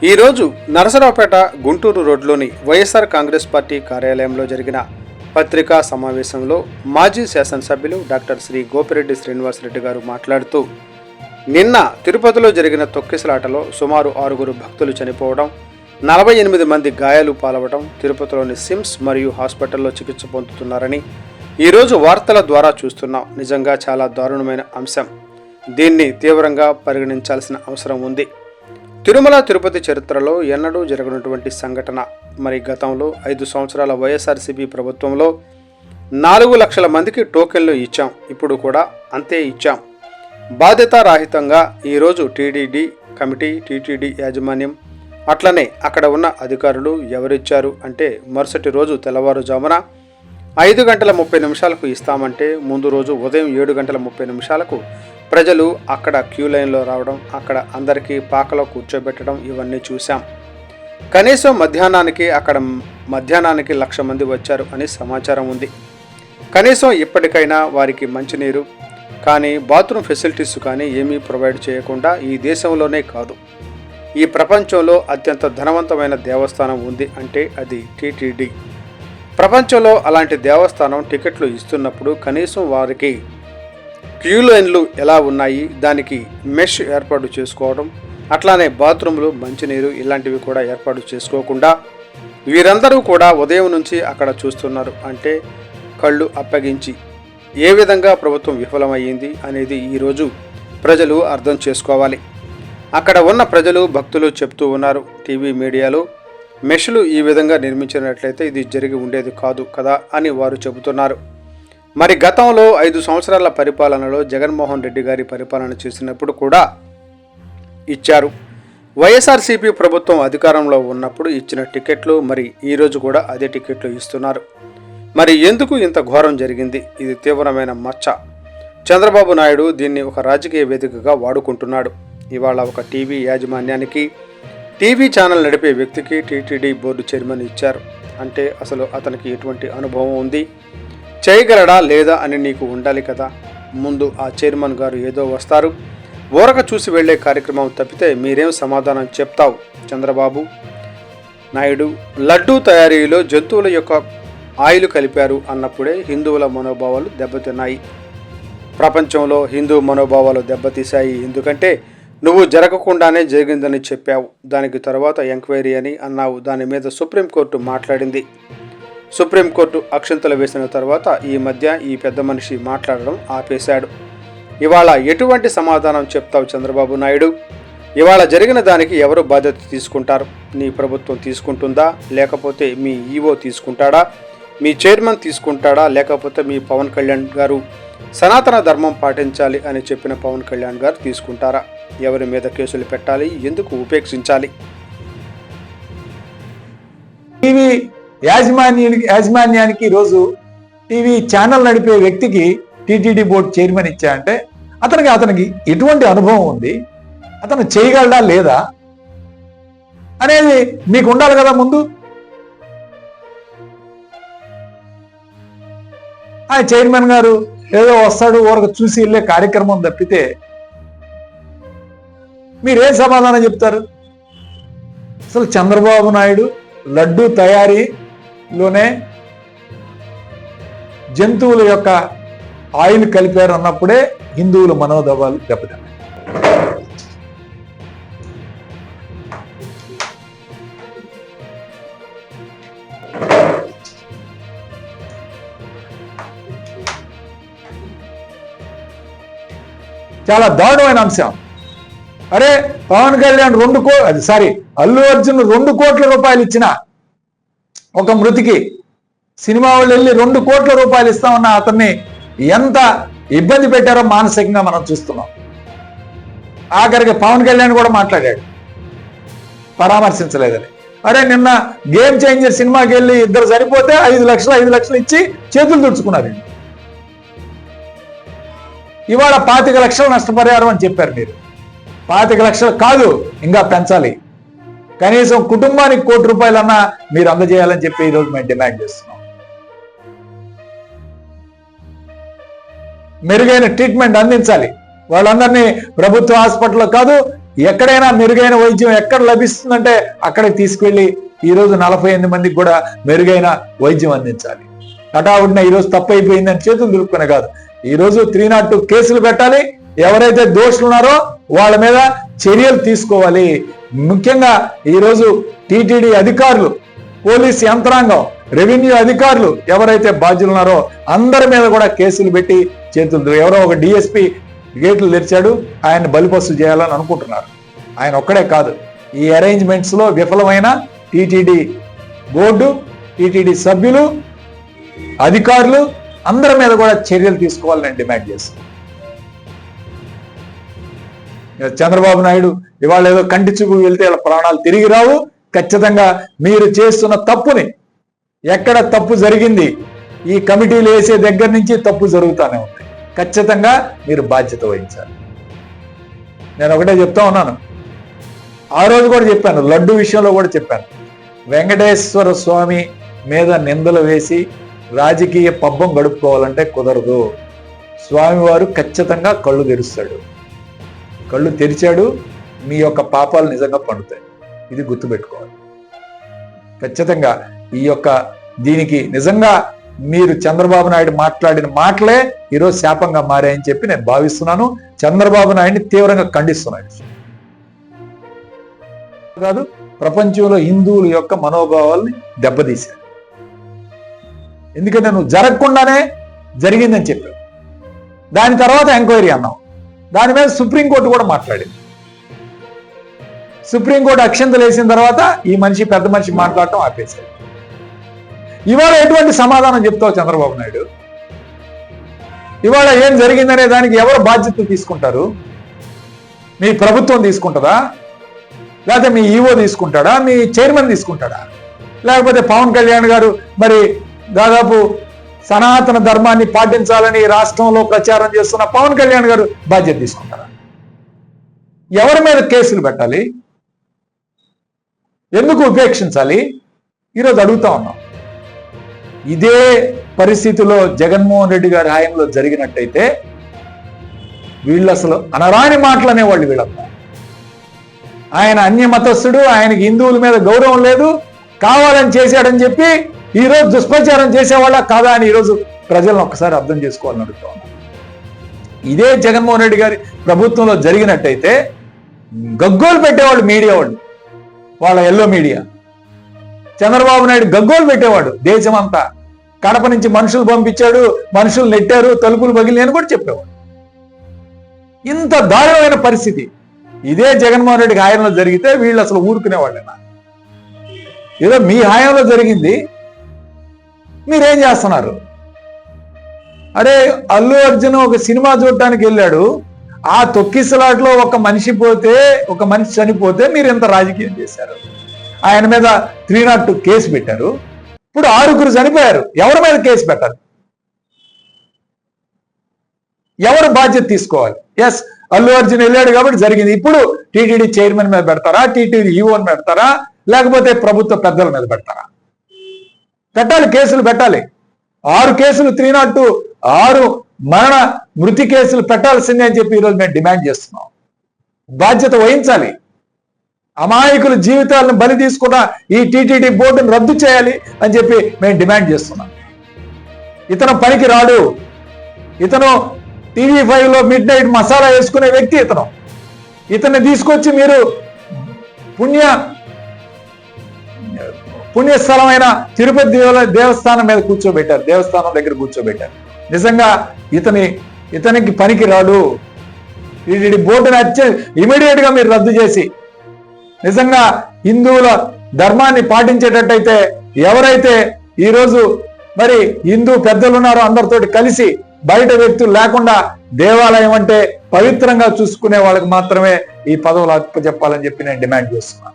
ఈరోజు నరసరావుపేట గుంటూరు రోడ్లోని వైఎస్ఆర్ కాంగ్రెస్ పార్టీ కార్యాలయంలో జరిగిన పత్రికా సమావేశంలో మాజీ శాసనసభ్యులు డాక్టర్ శ్రీ గోపిరెడ్డి శ్రీనివాసరెడ్డి గారు మాట్లాడుతూ నిన్న తిరుపతిలో జరిగిన తొక్కిసలాటలో సుమారు 6 భక్తులు చనిపోవడం, 48 మంది గాయాలు పాలవడం, తిరుపతిలోని సిమ్స్ మరియు హాస్పిటల్లో చికిత్స పొందుతున్నారని ఈరోజు వార్తల ద్వారా చూస్తున్నాం. నిజంగా చాలా దారుణమైన అంశం. దీన్ని తీవ్రంగా పరిగణించాల్సిన అవసరం ఉంది. తిరుమల తిరుపతి చరిత్రలో ఎన్నడూ జరగనటువంటి సంఘటన. మరి గతంలో 5 సంవత్సరాల వైఎస్ఆర్సీపీ ప్రభుత్వంలో 4 లక్షల మందికి టోకెన్లు ఇచ్చాం. ఇప్పుడు కూడా అంతే ఇచ్చాం. బాధ్యతారాహితంగా ఈరోజు టీటీడీ కమిటీ, టీటీడీ యాజమాన్యం, అట్లనే అక్కడ ఉన్న అధికారులు ఎవరిచ్చారు అంటే మరుసటి రోజు తెల్లవారుజామున 5 గంటల 30 నిమిషాలకు ఇస్తామంటే ముందు రోజు ఉదయం 7 గంటల 30 నిమిషాలకు ప్రజలు అక్కడ క్యూ లైన్లో రావడం, అక్కడ అందరికీ పాకలో కూర్చోబెట్టడం, ఇవన్నీ చూశాం. కనీసం మధ్యాహ్నానికి 1,00,000 మంది వచ్చారు అని సమాచారం ఉంది. కనీసం ఇప్పటికైనా వారికి మంచినీరు కానీ, బాత్రూమ్ ఫెసిలిటీస్ కానీ ఏమీ ప్రొవైడ్ చేయకుండా ఈ దేశంలోనే కాదు, ఈ ప్రపంచంలో అత్యంత ధనవంతమైన దేవస్థానం ఉంది అంటే అది టీటీడీ. ప్రపంచంలో అలాంటి దేవస్థానం టికెట్లు ఇస్తున్నప్పుడు కనీసం వారికి క్యూ లైన్లు ఎలా ఉన్నాయి, దానికి మెష్ ఏర్పాటు చేసుకోవడం, అట్లానే బాత్రూంలు, మంచినీరు ఇలాంటివి కూడా ఏర్పాటు చేసుకోకుండా వీరందరూ కూడా ఉదయం నుంచి అక్కడ చూస్తున్నారు అంటే కళ్ళు అప్పగించి ఏ విధంగా ప్రభుత్వం విఫలమయ్యింది అనేది ఈరోజు ప్రజలు అర్థం చేసుకోవాలి. అక్కడ ఉన్న ప్రజలు, భక్తులు చెప్తూ ఉన్నారు టీవీ మీడియాలో, మెష్లు ఈ విధంగా నిర్మించినట్లయితే ఇది జరిగి ఉండేది కాదు కదా అని వారు చెబుతున్నారు. మరి గతంలో 5 సంవత్సరాల పరిపాలనలో జగన్మోహన్ రెడ్డి గారి పరిపాలన చేసినప్పుడు కూడా ఇచ్చారు. వైఎస్ఆర్సీపీ ప్రభుత్వం అధికారంలో ఉన్నప్పుడు ఇచ్చిన టికెట్లు మరి ఈరోజు కూడా అదే టికెట్లు ఇస్తున్నారు. మరి ఎందుకు ఇంత ఘోరం జరిగింది? ఇది తీవ్రమైన మచ్చ. చంద్రబాబు నాయుడు దీన్ని ఒక రాజకీయ వేదికగా వాడుకుంటున్నాడు. ఇవాళ ఒక టీవీ యాజమాన్యానికి, టీవీ ఛానల్ నడిపే వ్యక్తికి టీటీడీ బోర్డు చైర్మన్ ఇచ్చారు అంటే అసలు అతనికి ఎటువంటి అనుభవం ఉంది, చేయగలడా లేదా అని నీకు ఉండాలి కదా. ముందు ఆ చైర్మన్ గారు ఏదో వస్తారు, ఊరక చూసి వెళ్లే కార్యక్రమం తప్పితే మీరేం సమాధానం చెప్తావు చంద్రబాబు నాయుడు? లడ్డూ తయారీలో జంతువుల యొక్క ఆయిల్ కలిపారు అన్నప్పుడే హిందువుల మనోభావాలు దెబ్బతిన్నాయి. ప్రపంచంలో హిందూ మనోభావాలు దెబ్బతీశాయి. ఎందుకంటే నువ్వు జరగకుండానే జరిగిందని చెప్పావు, దానికి తర్వాత ఎంక్వైరీ అని అన్నావు. దాని మీద సుప్రీంకోర్టు మాట్లాడింది. సుప్రీంకోర్టు అక్షంతలు వేసిన తర్వాత ఈ మధ్య ఈ పెద్ద మనిషి మాట్లాడడం ఆపేశాడు. ఇవాళ ఎటువంటి సమాధానం చెప్తావు చంద్రబాబు నాయుడు? ఇవాళ జరిగిన దానికి ఎవరు బాధ్యత తీసుకుంటారు? నీ ప్రభుత్వం తీసుకుంటుందా, లేకపోతే మీ ఈవో తీసుకుంటాడా, మీ చైర్మన్ తీసుకుంటాడా, లేకపోతే మీ పవన్ కళ్యాణ్ గారు సనాతన ధర్మం పాటించాలి అని చెప్పిన పవన్ కళ్యాణ్ గారు తీసుకుంటారా? ఎవరి మీద కేసులు పెట్టాలి, ఎందుకు ఉపేక్షించాలి? టీవీ యాజమాన్యానికి ఈరోజు టీవీ ఛానల్ నడిపే వ్యక్తికి టీటీడీ బోర్డు చైర్మన్ ఇచ్చా అంటే అతనికి ఎటువంటి అనుభవం ఉంది, అతను చేయగలడా లేదా అనేది మీకు ఉండాలి కదా. ముందు ఆ చైర్మన్ గారు ఏదో వస్తాడు, ఊరకు చూసి వెళ్ళే కార్యక్రమం తప్పితే మీరేం సమాధానం చెప్తారు? అసలు చంద్రబాబు నాయుడు లడ్డూ తయారీలోనే జంతువుల యొక్క ఆయిల్ కలిపారు అన్నప్పుడే హిందువుల మనోభావాలు దెబ్బతిన్నాయి. చాలా దారుణమైన అంశం. అరే పవన్ కళ్యాణ్ అల్లు అర్జున్ 2 కోట్ల రూపాయలు ఇచ్చిన ఒక మృతికి సినిమా వాళ్ళు వెళ్ళి 2 కోట్ల రూపాయలు ఇస్తామన్న అతన్ని ఎంత ఇబ్బంది పెట్టారో మానసికంగా మనం చూస్తున్నాం. ఆఖరికి పవన్ కళ్యాణ్ కూడా మాట్లాడాడు పరామర్శించలేదని. అరే నిన్న గేమ్ చేంజర్ సినిమాకి వెళ్ళి 2 సరిపోతే 5 లక్షలు ఇచ్చి చేతులు తుడుచుకున్నారు. ఇవాళ 25 లక్షలు నష్టపరిహారం అని చెప్పారు. మీరు 25 లక్షలు కాదు, ఇంకా పెంచాలి. కనీసం కుటుంబానికి 1 కోటి రూపాయలన్నా మీరు అందజేయాలని చెప్పి ఈరోజు మేము డిమాండ్ చేస్తున్నాం. మెరుగైన ట్రీట్మెంట్ అందించాలి. వాళ్ళందరినీ ప్రభుత్వ హాస్పిటల్లో కాదు, ఎక్కడైనా మెరుగైన వైద్యం ఎక్కడ లభిస్తుందంటే అక్కడికి తీసుకెళ్లి ఈరోజు 48 మందికి కూడా మెరుగైన వైద్యం అందించాలి. హఠావుడిన ఈరోజు తప్పు అయిపోయిందని చేతులు దులుపుకునే కాదు, ఈరోజు 302 కేసులు పెట్టాలి. ఎవరైతే దోషులు ఉన్నారో వాళ్ళ మీద చర్యలు తీసుకోవాలి. ముఖ్యంగా ఈరోజు టీటీడీ అధికారులు, పోలీస్ యంత్రాంగం, రెవెన్యూ అధికారులు ఎవరైతే బాధ్యులు ఉన్నారో అందరి మీద కూడా కేసులు పెట్టి చేతులు, ఎవరో ఒక డిఎస్పీ గేట్లు తెరిచాడు, ఆయన బలిపస్సు చేయాలని అనుకుంటున్నారు. ఆయన ఒక్కడే కాదు, ఈ అరేంజ్మెంట్స్ లో విఫలమైన టీటీడీ బోర్డు, టీటీడీ సభ్యులు, అధికారులు అందరి మీద కూడా చర్యలు తీసుకోవాలని నేను డిమాండ్ చేస్తాను. చంద్రబాబు నాయుడు ఇవాళ ఏదో కంటి చూపు వెళ్తే వాళ్ళ ప్రాణాలు తిరిగి రావు. ఖచ్చితంగా మీరు చేస్తున్న తప్పుని, ఎక్కడ తప్పు జరిగింది, ఈ కమిటీలు వేసే దగ్గర నుంచి తప్పు జరుగుతూనే ఉంది. ఖచ్చితంగా మీరు బాధ్యత వహించాలి. నేను ఒకటే చెప్తా ఉన్నాను, ఆ రోజు కూడా చెప్పాను, లడ్డు విషయంలో కూడా చెప్పాను. వెంకటేశ్వర స్వామి మీద నిందలు వేసి రాజకీయ పబ్బం గడుపుకోవాలంటే కుదరదు. స్వామివారు ఖచ్చితంగా కళ్ళు తెరుస్తాడు. కళ్ళు తెరిచాడు, మీ యొక్క పాపాలు నిజంగా పండుతాయి. ఇది గుర్తుపెట్టుకోవాలి. ఖచ్చితంగా ఈ యొక్క దీనికి నిజంగా మీరు చంద్రబాబు నాయుడు మాట్లాడిన మాటలే ఈరోజు శాపంగా మారాయని చెప్పి నేను భావిస్తున్నాను. చంద్రబాబు నాయుడిని తీవ్రంగా ఖండిస్తున్నాను. కాదు, ప్రపంచంలో హిందువుల యొక్క మనోభావాల్ని దెబ్బతీశారు. ఎందుకంటే నువ్వు జరగకుండానే జరిగిందని చెప్పావు. దాని తర్వాత ఎంక్వైరీ అన్నావు. దాని మీద సుప్రీంకోర్టు కూడా మాట్లాడింది. సుప్రీంకోర్టు అక్షంతలు వేసిన తర్వాత ఈ మనిషి పెద్ద మనిషి మాట్లాడటం ఆపేశారు. ఇవాళ ఎటువంటి సమాధానం చెప్తావు చంద్రబాబు నాయుడు? ఇవాళ ఏం జరిగిందనే దానికి ఎవరు బాధ్యతలు తీసుకుంటారు? మీ ప్రభుత్వం తీసుకుంటుందా, లేకపోతే మీ ఈవో తీసుకుంటాడా, మీ చైర్మన్ తీసుకుంటాడా, లేకపోతే పవన్ కళ్యాణ్ గారు మరి దాదాపు సనాతన ధర్మాన్ని పాటించాలని రాష్ట్రంలో ప్రచారం చేస్తున్న పవన్ కళ్యాణ్ గారు బాధ్యత తీసుకుంటారా? ఎవరి మీద కేసులు పెట్టాలి? ఎందుకు ఉపేక్షించాలి? ఈరోజు అడుగుతా ఉన్నాం. ఇదే పరిస్థితిలో జగన్మోహన్ రెడ్డి గారి హయాంలో జరిగినట్టయితే వీళ్ళు అసలు అనరాని మాటలు అనేవాళ్ళు. వీళ్ళంతా ఆయన అన్యమతస్థుడు, ఆయనకి హిందువుల మీద గౌరవం లేదు, కావాలని చేశాడని చెప్పి ఈరోజు దుష్ప్రచారం చేసేవాళ్ళ కాదా అని ఈరోజు ప్రజలను ఒక్కసారి అర్థం చేసుకోవాలని అడుగుతా ఉన్నాం. ఇదే జగన్మోహన్ రెడ్డి గారి ప్రభుత్వంలో జరిగినట్టయితే గగ్గోలు పెట్టేవాళ్ళు మీడియా వాళ్ళు, వాళ్ళ ఎల్లో మీడియా. చంద్రబాబు నాయుడు గగ్గోలు పెట్టేవాడు దేశమంతా. కడప నుంచి మనుషులు పంపించాడు, మనుషులు నెట్టారు, తలుపులు పగిలి అని కూడా చెప్పేవాడు. ఇంత దారుణమైన పరిస్థితి ఇదే జగన్మోహన్ రెడ్డి హయాంలో జరిగితే వీళ్ళు అసలు ఊరుకునేవాళ్ళేనా? ఏదో మీ హయాంలో జరిగింది, మీరేం చేస్తున్నారు? అరే, అల్లు అర్జున్ ఒక సినిమా చూడటానికి వెళ్ళాడు, ఆ తొక్కిసలాట్లో ఒక మనిషి చనిపోతే మీరు ఎంత రాజకీయం చేశారు? ఆయన మీద 302 కేసు పెట్టారు. ఇప్పుడు 6 చనిపోయారు. ఎవరి మీద కేసు పెట్టాలి? ఎవరు బాధ్యత తీసుకోవాలి? ఎస్, అల్లు అర్జున్ వెళ్ళాడు కాబట్టి జరిగింది. ఇప్పుడు టీటీడీ చైర్మన్ మీద పెడతారా, టీటీడీ ఈవోని పెడతారా, లేకపోతే ప్రభుత్వ పెద్దల మీద పెడతారా? పెట్టాలి, కేసులు పెట్టాలి. 6 కేసులు 302, 6 మృతి కేసులు పెట్టాల్సిందే అని చెప్పి ఈరోజు మేము డిమాండ్ చేస్తున్నాం. బాధ్యత వహించాలి. అమాయకుల జీవితాలను బలి తీసుకున్న ఈ టీటీడీ బోర్డును రద్దు చేయాలి అని చెప్పి మేము డిమాండ్ చేస్తున్నాం. ఇతను పనికి రాడు. ఇతను TV5లో మిడ్ నైట్ మసాలా వేసుకునే వ్యక్తి. ఇతన్ని తీసుకొచ్చి మీరు పుణ్యస్థలమైన తిరుపతి దేవస్థానం మీద కూర్చోబెట్టారు, దేవస్థానం దగ్గర కూర్చోబెట్టారు. నిజంగా ఇతనికి పనికి రాడు. టీటీడీ బోర్డుని ఇమీడియట్ గా మీరు రద్దు చేసి నిజంగా హిందువుల ధర్మాన్ని పాటించేటట్టయితే, ఎవరైతే ఈరోజు మరి హిందూ పెద్దలు ఉన్నారో అందరితోటి కలిసి బయట వ్యక్తులు లేకుండా దేవాలయం అంటే పవిత్రంగా చూసుకునే వాళ్ళకి మాత్రమే ఈ పదవులు అప్పచెప్పాలని చెప్పి నేను డిమాండ్ చేస్తున్నాను.